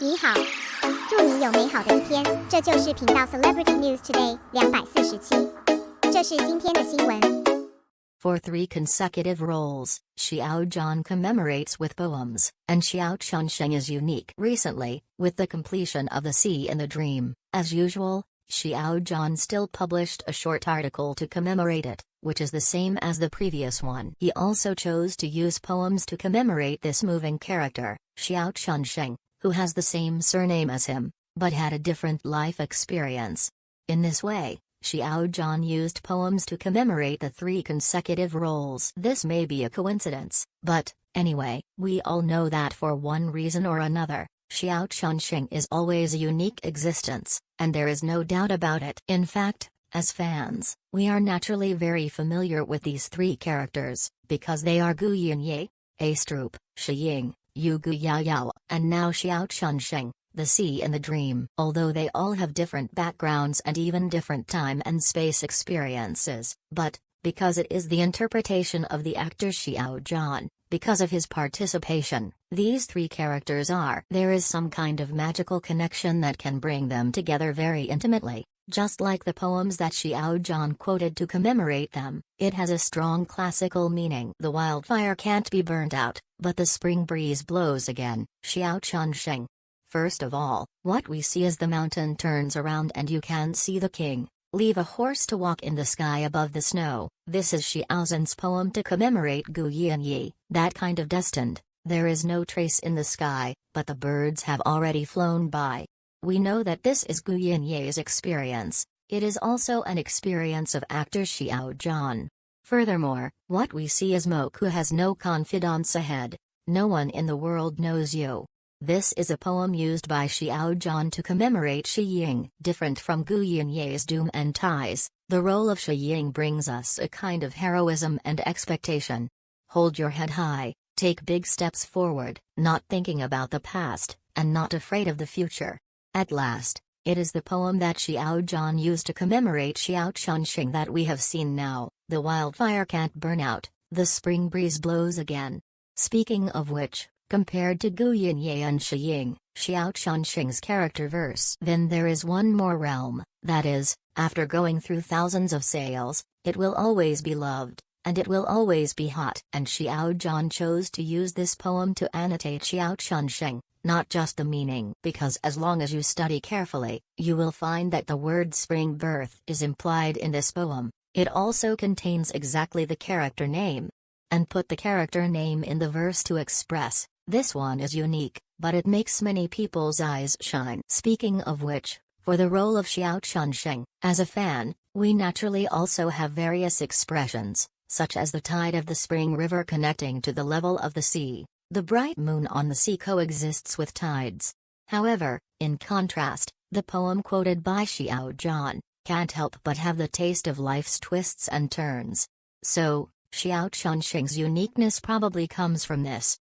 你好，祝你有美好的一天。这就是频道 Celebrity News Today 247。这是今天的新闻。For 3 consecutive roles, Xiao Zhan commemorates with poems, and Xiao Chunsheng is unique. Recently, with the completion of The Sea in the Dream, as usual, Xiao Zhan still published a short article to commemorate it, which is the same as the previous one. He also chose to use poems to commemorate this moving character, Xiao Chunsheng, who has the same surname as him, but had a different life experience. In this way, Xiao Zhan used poems to commemorate the 3 consecutive roles. This may be a coincidence, but, anyway, we all know that for one reason or another, Xiao Chunsheng is always a unique existence, and there is no doubt about it. In fact, as fans, we are naturally very familiar with these 3 characters, because they are Gu Yinye, Astrup, Shiying, Yu Gu Yao, and now Xiao Chunsheng, the Sea in the Dream. Although they all have different backgrounds and even different time and space experiences, but, because it is the interpretation of the actor Xiao Zhan, because of his participation, these 3 characters there is some kind of magical connection that can bring them together very intimately. Just like the poems that Xiao Zhan quoted to commemorate them, it has a strong classical meaning. The wildfire can't be burnt out, but the spring breeze blows again, Xiao Chunsheng. First of all, what we see is the mountain turns around and you can see the king. Leave a horse to walk in the sky above the snow. This is Xiao Zhan's poem to commemorate Gu Yinye, that kind of destined. There is no trace in the sky, but the birds have already flown by. We know that this is Gu Yinye's experience. It is also an experience of actor Xiao Zhan. Furthermore, what we see is Moke who has no confidants ahead. No one in the world knows you. This is a poem used by Xiao Zhan to commemorate Shiying. Different from Gu Yinye's doom and ties, the role of Shiying brings us a kind of heroism and expectation. Hold your head high, take big steps forward, not thinking about the past, and not afraid of the future. At last, it is the poem that Xiao Zhan used to commemorate Xiao Chunsheng that we have seen now. The wildfire can't burn out, the spring breeze blows again. Speaking of which, compared to Gu Yinye and Shiying, Xiao Chunsheng's character verse. Then there is one more realm, that is, after going through thousands of sails, it will always be loved, and it will always be hot. And Xiao Zhan chose to use this poem to annotate Xiao Chunsheng, not just the meaning. Because as long as you study carefully, you will find that the word spring birth is implied in this poem. It also contains exactly the character name. And put the character name in the verse to express. This one is unique, but it makes many people's eyes shine. Speaking of which, for the role of Xiao Chunsheng, as a fan, we naturally also have various expressions, such as the tide of the spring river connecting to the level of the sea. The bright moon on the sea coexists with tides. However, in contrast, the poem quoted by Xiao Zhan can't help but have the taste of life's twists and turns. So, Xiao Chunsheng's uniqueness probably comes from this.